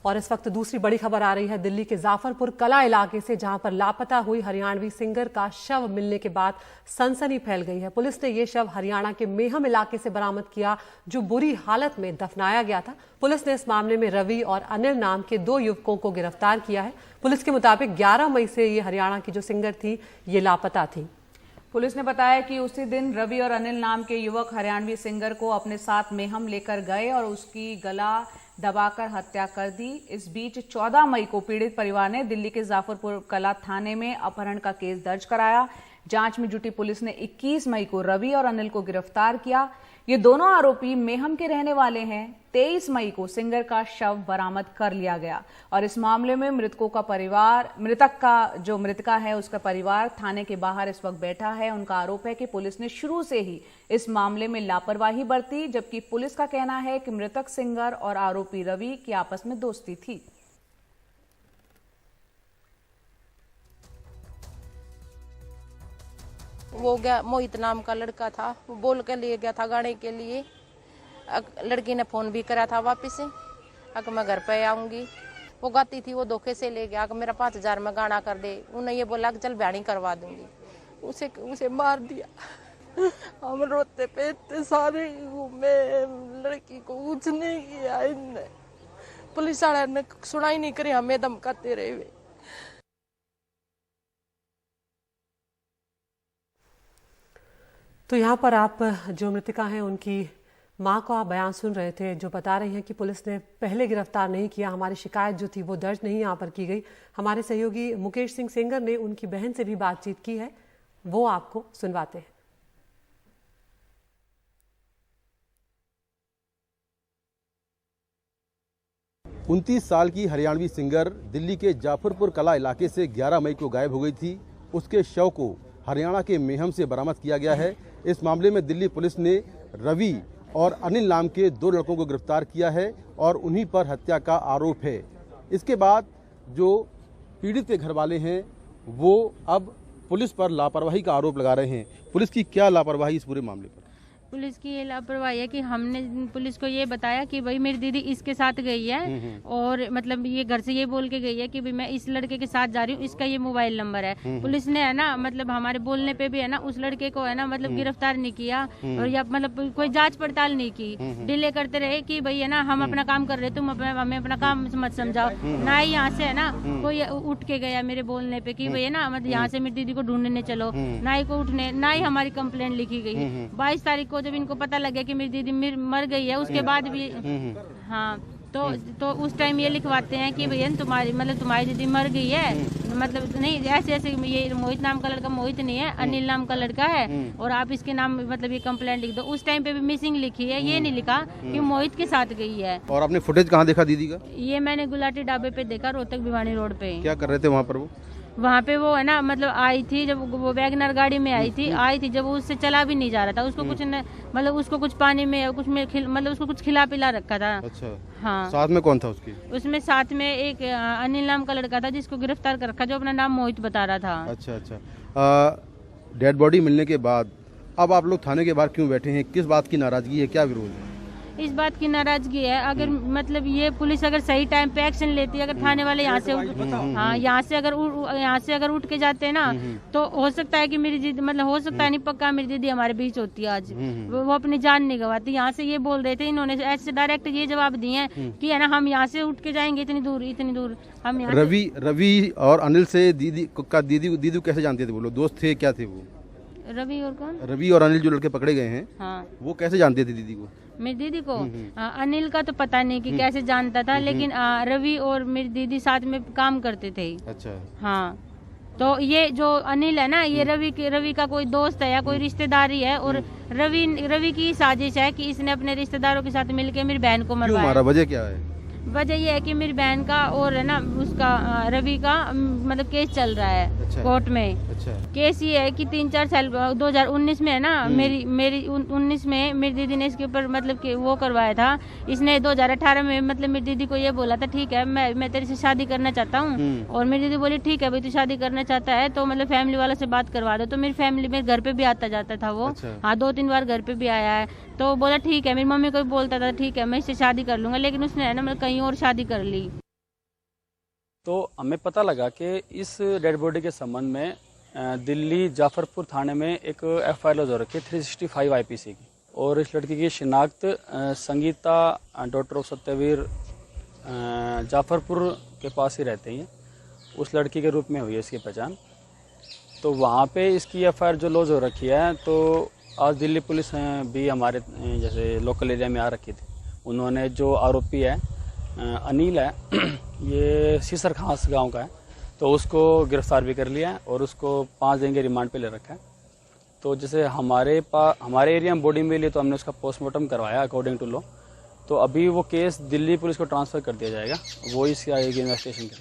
और इस वक्त दूसरी बड़ी खबर आ रही है दिल्ली के जाफरपुर कला इलाके से, जहां पर लापता हुई हरियाणवी सिंगर का शव मिलने के बाद सनसनी फैल गई है। पुलिस ने यह शव हरियाणा के मेहम इलाके से बरामद किया, जो बुरी हालत में दफनाया गया था। पुलिस ने इस मामले में रवि और अनिल नाम के 2 युवकों को गिरफ्तार किया है। पुलिस के मुताबिक 11 मई से ये हरियाणा की जो सिंगर थी ये लापता थी। पुलिस ने बताया कि उसी दिन रवि और अनिल नाम के युवक हरियाणवी सिंगर को अपने साथ मेहम लेकर गए और उसकी गला दबाकर हत्या कर दी। इस बीच 14 मई को पीड़ित परिवार ने दिल्ली के जाफरपुर कला थाने में अपहरण का केस दर्ज कराया। जांच में जुटी पुलिस ने 21 मई को रवि और अनिल को गिरफ्तार किया। ये दोनों आरोपी मेहम के रहने वाले हैं। 23 मई को सिंगर का शव बरामद कर लिया गया और इस मामले में मृतका है उसका परिवार थाने के बाहर इस वक्त बैठा है। उनका आरोप है कि पुलिस ने शुरू से ही इस मामले में लापरवाही बरती, जबकि पुलिस का कहना है कि मृतक सिंगर और आरोपी रवि की आपस में दोस्ती थी। वो गया, मोहित नाम का लड़का था, वो बोल के ले गया था गाने के लिए। लड़की ने फोन भी करा था वापस से, अगर मैं घर पे आऊंगी। वो गाती थी, वो धोखे से ले गया, अगर मेरा 5000 में गाना कर दे। उन्हें ये बोला कि चल बयानी करवा दूंगी, उसे मार दिया। हम रोते पे सारे घूमे, लड़की को कुछ नहीं किया इनने। पुलिस वाले ने सुनाई नहीं करी, हमें धमकाते रहे। तो यहाँ पर आप जो मृतिका हैं उनकी मां को आप बयान सुन रहे थे, जो बता रही हैं कि पुलिस ने पहले गिरफ्तार नहीं किया, हमारी शिकायत जो थी वो दर्ज नहीं यहाँ पर की गई। हमारे सहयोगी मुकेश सिंह सेंगर ने उनकी बहन से भी बातचीत की है, वो आपको सुनवाते हैं। उनतीस साल की हरियाणवी सिंगर दिल्ली के जाफरपुर कला इलाके से 11 मई को गायब हो गई थी। उसके शव को हरियाणा के मेहम से बरामद किया गया है। इस मामले में दिल्ली पुलिस ने रवि और अनिल नाम के 2 लड़कों को गिरफ्तार किया है और उन्हीं पर हत्या का आरोप है। इसके बाद जो पीड़ित के घर वाले हैं वो अब पुलिस पर लापरवाही का आरोप लगा रहे हैं। पुलिस की क्या लापरवाही इस पूरे मामले पर? पुलिस की ये लापरवाही है कि हमने पुलिस को ये बताया कि भाई मेरी दीदी इसके साथ गई है और मतलब ये घर से ये बोल के गई है कि भाई मैं इस लड़के के साथ जा रही हूँ, इसका ये मोबाइल नंबर है। पुलिस ने है ना मतलब हमारे बोलने पे भी है ना उस लड़के को है ना मतलब गिरफ्तार नहीं किया और या मतलब कोई जांच पड़ताल नहीं की। डिले करते रहे कि भाई है ना हम अपना काम कर रहे, तुम हमें अपना काम मत समझाओ। ना ही यहाँ से है ना कोई उठ के गया मेरे बोलने पे कि भाई है ना मतलब यहाँ से मेरी दीदी को ढूंढने चलो, ना ही को उठने, ना ही हमारी कंप्लेंट लिखी गई। 22 तारीख को जब इनको पता लगे कि मेरी दीदी मर गई है, उसके बाद भी हाँ तो उस टाइम ये लिखवाते हैं कि भैया तुम्हारी दीदी मर गई है। मतलब नहीं, ऐसे ये मोहित नाम का लड़का मोहित नहीं है, अनिल नाम का लड़का है और आप इसके नाम मतलब ये कंप्लेंट लिख दो। उस टाइम पे भी मिसिंग लिखी है, ये नहीं लिखा कि मोहित के साथ गई है। और आपने फुटेज कहाँ देखा दीदी का? ये मैंने गुलाटी ढाबे पे देखा, रोहतक भिवानी रोड पे। क्या कर रहे थे वहाँ पर? वहाँ पे वो है ना मतलब आई थी, जब वो वैगनर गाड़ी में आई थी जब वो उससे चला भी नहीं जा रहा था। उसको कुछ मतलब उसको कुछ पानी में कुछ में मतलब उसको कुछ खिला पिला रखा था। अच्छा हाँ। साथ में कौन था उसकी? उसमें साथ में एक अनिल नाम का लड़का था जिसको गिरफ्तार कर रखा, जो अपना नाम मोहित बता रहा था। अच्छा। डेड बॉडी मिलने के बाद अब आप लोग थाने के बाहर क्यों बैठे हैं? किस बात की नाराजगी है, क्या विरोध है? इस बात की नाराजगी है, अगर मतलब ये पुलिस अगर सही टाइम पे एक्शन लेती है, अगर थाने वाले यहाँ से अगर उठ के जाते हैं ना तो हो सकता है कि मेरी दीदी मतलब हो सकता है नहीं पक्का मेरी दीदी हमारे बीच होती है आज। वो अपनी जान नहीं गवाती। यहाँ से ये बोल रहे थे इन्होंने ऐसे डायरेक्ट ये जवाब दिए हैं कि है ना हम यहाँ से उठ के जाएंगे इतनी दूर हम यहाँ। रवि और अनिल से दीदी कैसे जानते थे? बोलो दोस्त थे, क्या थे वो? रवि और कौन? रवि और अनिल जो लड़के पकड़े गए हैं हाँ, वो कैसे जानते थे दीदी को? मेरी दीदी को अनिल का तो पता नहीं कि कैसे जानता था, लेकिन रवि और मेरी दीदी साथ में काम करते थे। अच्छा हाँ, तो ये जो अनिल है ना ये रवि का कोई दोस्त है या कोई रिश्तेदारी है और रवि की साजिश है कि इसने अपने रिश्तेदारों के साथ मिलकर मेरी बहन को मरवाया। वजह क्या है? वजह यह है कि मेरी बहन का और है ना उसका रवि का मतलब केस चल रहा है। अच्छा। कोर्ट में। अच्छा। केस ये है कि 3-4 साल 2019 में है ना मेरी 19 में मेरी दीदी ने इसके ऊपर मतलब कि वो करवाया था। इसने 2018 में मतलब मेरी दीदी को ये बोला था ठीक है मैं तेरे से शादी करना चाहता हूँ, और मेरी दीदी बोली ठीक है भाई तू शादी करना चाहता है तो मतलब फैमिली वालों से बात करवा दो। तो मेरी फैमिली मेरे घर पे भी आता जाता था वो। अच्छा। हाँ 2-3 बार घर पे भी आया है। तो बोला ठीक है, मेरी मम्मी को भी बोलता था ठीक है मैं इससे शादी कर लूंगा, लेकिन उसने है ना मतलब कहीं और शादी कर ली। तो हमें पता लगा कि इस डेड बॉडी के संबंध में दिल्ली जाफरपुर थाने में एक FIR हो रखी है 365 IPC की, और इस लड़की की शिनाख्त संगीता डॉटर ऑफ सत्यवीर जाफरपुर के पास ही रहते हैं, उस लड़की के रूप में हुई है इसकी पहचान। तो वहाँ पे इसकी FIR जो लॉज हो रखी है, तो आज दिल्ली पुलिस भी हमारे जैसे लोकल एरिया में आ रखी थी। उन्होंने जो आरोपी है अनिल है, ये सीसर खास गांव का है, तो उसको गिरफ्तार भी कर लिया है और उसको 5 दिन के रिमांड पे ले रखा है। तो जैसे हमारे एरिया में बॉडी मिली तो हमने उसका पोस्टमार्टम करवाया अकॉर्डिंग टू लॉ। तो अभी वो केस दिल्ली पुलिस को ट्रांसफ़र कर दिया जाएगा, वो इसकी आगे इन्वेस्टिगेशन करेगा।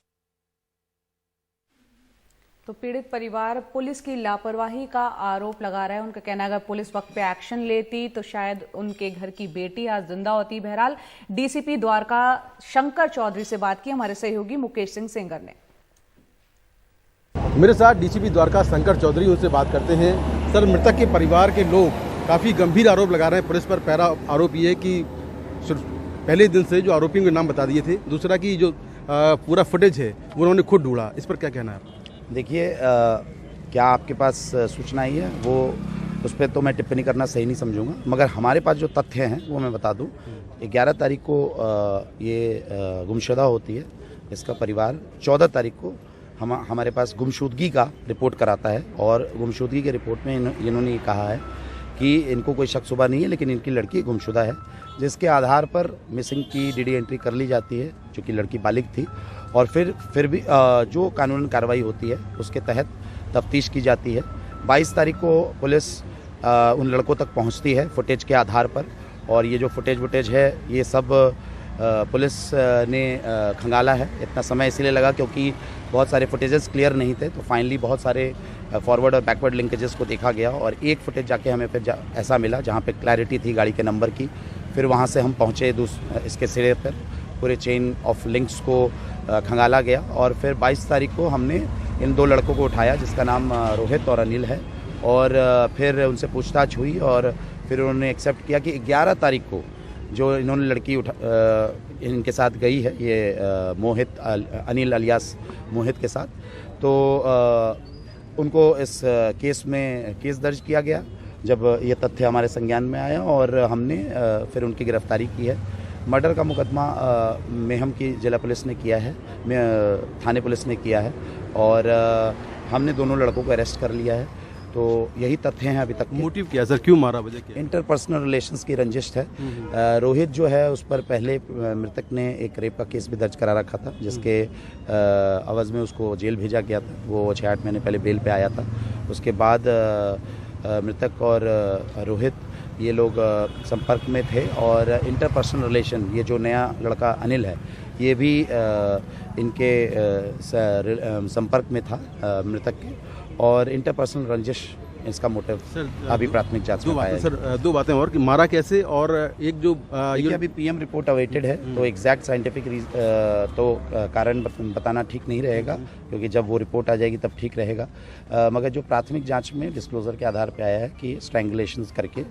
तो पीड़ित परिवार पुलिस की लापरवाही का आरोप लगा रहा है। उनका कहना है अगर पुलिस वक्त पे एक्शन लेती तो शायद उनके घर की बेटी आज जिंदा होती। बहरहाल DCP द्वारका शंकर चौधरी से बात की हमारे सहयोगी मुकेश सिंह सेंगर ने। मेरे साथ DCP द्वारका शंकर चौधरी, उनसे बात करते हैं। सर, मृतक के परिवार के लोग काफ़ी गंभीर आरोप लगा रहे हैं पुलिस पर। पहला आरोप ये है कि पहले दिन से जो आरोपियों के नाम बता दिए थे, दूसरा कि जो पूरा फुटेज है वो उन्होंने खुद ढूंढा। इस पर क्या कहना है? देखिए, क्या आपके पास सूचना आई है वो उस पर तो मैं टिप्पणी करना सही नहीं समझूंगा, मगर हमारे पास जो तथ्य हैं वो मैं बता दूं। 11 तारीख को ये गुमशुदा होती है। इसका परिवार 14 तारीख को हमारे पास गुमशुदगी का रिपोर्ट कराता है, और गुमशुदगी के रिपोर्ट में इन्होंने ये कहा है कि इनको कोई शक शुबा नहीं है, लेकिन इनकी लड़की गुमशुदा है, जिसके आधार पर मिसिंग की DD एंट्री कर ली जाती है, चूँकि लड़की बालिग थी। और फिर भी जो कानूनी कार्रवाई होती है उसके तहत तफ्तीश की जाती है। 22 तारीख को पुलिस उन लड़कों तक पहुंचती है फुटेज के आधार पर, और ये जो फुटेज है ये सब पुलिस ने खंगाला है। इतना समय इसलिए लगा क्योंकि बहुत सारे फुटेजेस क्लियर नहीं थे, तो फाइनली बहुत सारे फॉरवर्ड और बैकवर्ड लिंकेजेस को देखा गया, और एक फुटेज जाके हमें फिर ऐसा मिला जहाँ पे क्लैरिटी थी गाड़ी के नंबर की। फिर वहाँ से हम पहुँचे इसके सिरे पर, पूरे चेन ऑफ लिंक्स को खंगाला गया, और फिर 22 तारीख को हमने इन 2 लड़कों को उठाया जिसका नाम रोहित और अनिल है, और फिर उनसे पूछताछ हुई, और फिर उन्होंने एक्सेप्ट किया कि 11 तारीख को जो इन्होंने लड़की इनके साथ गई है, ये मोहित अनिल अलियास मोहित के साथ, तो उनको इस केस में केस दर्ज किया गया जब ये तथ्य हमारे संज्ञान में आया, और हमने फिर उनकी गिरफ्तारी की है। मर्डर का मुकदमा मेहम की जिला पुलिस ने किया है, थाने पुलिस ने किया है, और हमने दोनों लड़कों को अरेस्ट कर लिया है। तो यही तथ्य हैं अभी तक। मोटिव क्या सर, क्यों मारा, वजह क्या? इंटरपर्सनल रिलेशंस की रंजिश है। रोहित जो है उस पर पहले मृतक ने एक रेप का केस भी दर्ज करा रखा था, जिसके अवज़ में उसको जेल भेजा गया था। वो 6-8 महीने पहले बेल पे आया था। उसके बाद मृतक और रोहित ये लोग संपर्क में थे, और इंटरपर्सनल रिलेशन, ये जो नया लड़का अनिल है ये भी इनके संपर्क में था मृतक के, और इंटरपर्सनल रंजिश इसका मोटिव अभी प्राथमिक जांच में पाया। सर, 2 बातें और कि मारा कैसे, और एक जो अभी PM रिपोर्ट अवेटेड है, तो एग्जैक्ट साइंटिफिक तो कारण बताना ठीक नहीं रहेगा, क्योंकि जब वो रिपोर्ट आ जाएगी तब ठीक रहेगा। मगर जो प्राथमिक जांच में डिस्क्लोजर के आधार पे आया है कि स्ट्रैंगुलेशन करके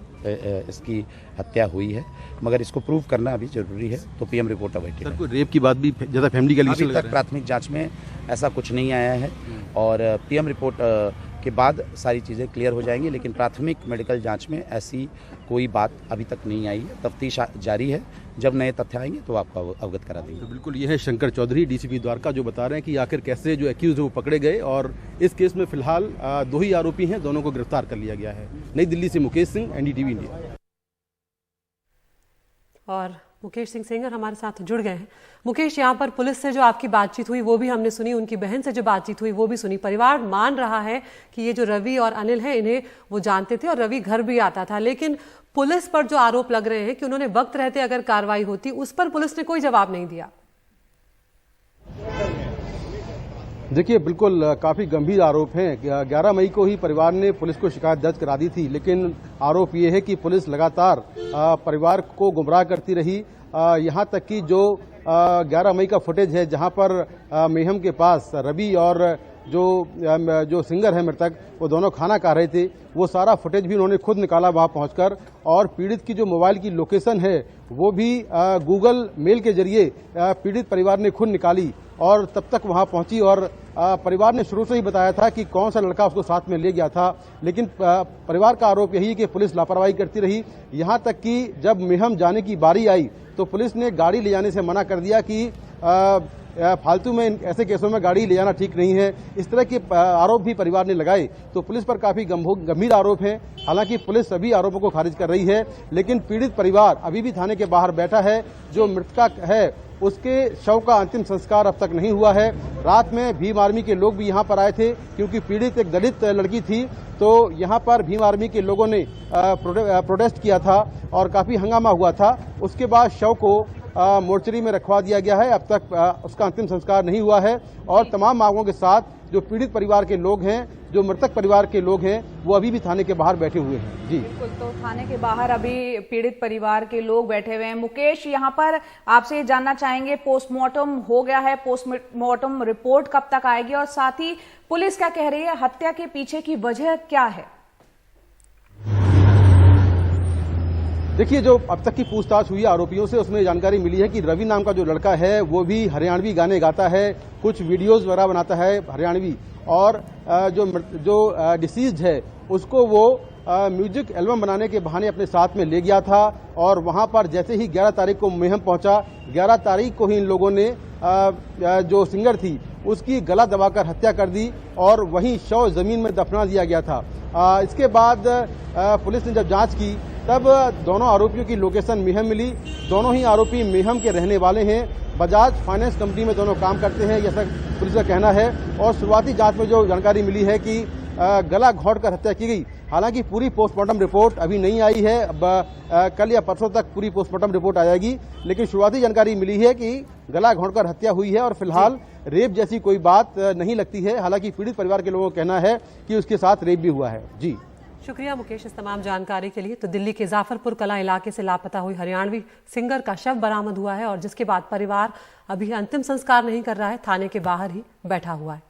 इसकी हत्या हुई है, मगर इसको प्रूव करना अभी जरूरी है, तो PM रिपोर्ट अवेटेड है। कोई रेप की बात भी ज़्यादा फैमिली का अभी तक प्राथमिक जाँच में ऐसा कुछ नहीं आया है, और PM रिपोर्ट के बाद सारी चीज़ें क्लियर हो जाएंगी, लेकिन प्राथमिक मेडिकल जांच में ऐसी कोई बात अभी तक नहीं आई है। तफ्तीश जारी है, जब नए तथ्य आएंगे तो आपको अवगत करा देंगे। तो बिल्कुल ये है शंकर चौधरी DCP द्वारका, जो बता रहे हैं कि आखिर कैसे जो एक्यूज है वो पकड़े गए, और इस केस में फिलहाल 2 ही आरोपी हैं, दोनों को गिरफ्तार कर लिया गया है। नई दिल्ली से मुकेश सिंह, NDTV इंडिया। और मुकेश सिंह सेंगर हमारे साथ जुड़ गए हैं। मुकेश, यहाँ पर पुलिस से जो आपकी बातचीत हुई वो भी हमने सुनी, उनकी बहन से जो बातचीत हुई वो भी सुनी। परिवार मान रहा है कि ये जो रवि और अनिल हैं इन्हें वो जानते थे, और रवि घर भी आता था, लेकिन पुलिस पर जो आरोप लग रहे हैं कि उन्होंने वक्त रहते अगर कार्रवाई होती, उस पर पुलिस ने कोई जवाब नहीं दिया। देखिए, बिल्कुल काफ़ी गंभीर आरोप हैं। 11 मई को ही परिवार ने पुलिस को शिकायत दर्ज करा दी थी, लेकिन आरोप ये है कि पुलिस लगातार परिवार को गुमराह करती रही। यहाँ तक कि जो 11 मई का फुटेज है, जहाँ पर मेहम के पास रवि और जो सिंगर है मृतक, वो दोनों खाना खा रहे थे, वो सारा फुटेज भी उन्होंने खुद निकाला वहाँ पहुंचकर, और पीड़ित की जो मोबाइल की लोकेशन है वो भी गूगल मेल के जरिए पीड़ित परिवार ने खुद निकाली, और तब तक वहां पहुंची और परिवार ने शुरू से ही बताया था कि कौन सा लड़का उसको साथ में ले गया था, लेकिन परिवार का आरोप यही है कि पुलिस लापरवाही करती रही। यहां तक कि जब मेहम जाने की बारी आई तो पुलिस ने गाड़ी ले जाने से मना कर दिया कि फालतू में ऐसे केसों में गाड़ी ले जाना ठीक नहीं है। इस तरह के आरोप भी परिवार ने लगाए तो पुलिस पर काफी गंभीर आरोप हैं। हालांकि पुलिस सभी आरोपों को खारिज कर रही है, लेकिन पीड़ित परिवार अभी भी थाने के बाहर बैठा है। जो मृतका है उसके शव का अंतिम संस्कार अब तक नहीं हुआ है। रात में भीम आर्मी के लोग भी यहां पर आए थे क्योंकि पीड़ित एक दलित लड़की थी, तो यहां पर भीम आर्मी के लोगों ने प्रोटेस्ट किया था और काफी हंगामा हुआ था। उसके बाद शव को मोर्चरी में रखवा दिया गया है। अब तक उसका अंतिम संस्कार नहीं हुआ है और तमाम मांगों के साथ जो पीड़ित परिवार के लोग हैं, जो मृतक परिवार के लोग हैं, वो अभी भी थाने के बाहर बैठे हुए हैं। जी बिल्कुल, तो थाने के बाहर अभी पीड़ित परिवार के लोग बैठे हुए हैं। मुकेश, यहाँ पर आपसे जानना चाहेंगे, पोस्टमार्टम हो गया है, पोस्टमार्टम रिपोर्ट कब तक आएगी और साथ ही पुलिस क्या कह रही है, हत्या के पीछे की वजह क्या है? देखिए, जो अब तक की पूछताछ हुई आरोपियों से उसमें जानकारी मिली है कि रवि नाम का जो लड़का है वो भी हरियाणवी गाने गाता है, कुछ वीडियोस वगैरह बनाता है हरियाणवी, और जो डिसीज्ड है उसको वो म्यूजिक एल्बम बनाने के बहाने अपने साथ में ले गया था और वहां पर जैसे ही 11 तारीख को मेहम पहुंचा, 11 तारीख को ही इन लोगों ने जो सिंगर थी उसकी गला दबाकर हत्या कर दी और वहीं शव जमीन में दफना दिया गया था। इसके बाद पुलिस ने जब जांच की तब दोनों आरोपियों की लोकेशन मेहम मिली। दोनों ही आरोपी मेहम के रहने वाले हैं। बजाज फाइनेंस कंपनी में दोनों काम करते हैं, जैसा पुलिस का कहना है। और शुरुआती जांच में जो जानकारी मिली है कि गला घोंटकर हत्या की गई। हालांकि पूरी पोस्टमार्टम रिपोर्ट अभी नहीं आई है, कल या परसों तक पूरी पोस्टमार्टम रिपोर्ट आ जाएगी, लेकिन शुरुआती जानकारी मिली है कि गला घोंटकर हत्या हुई है और फिलहाल रेप जैसी कोई बात नहीं लगती है। हालांकि पीड़ित परिवार के लोगों का कहना है कि उसके साथ रेप भी हुआ है। जी शुक्रिया मुकेश इस तमाम जानकारी के लिए। तो दिल्ली के जाफरपुर कला इलाके से लापता हुई हरियाणवी सिंगर का शव बरामद हुआ है और जिसके बाद परिवार अभी अंतिम संस्कार नहीं कर रहा है, थाने के बाहर ही बैठा हुआ है।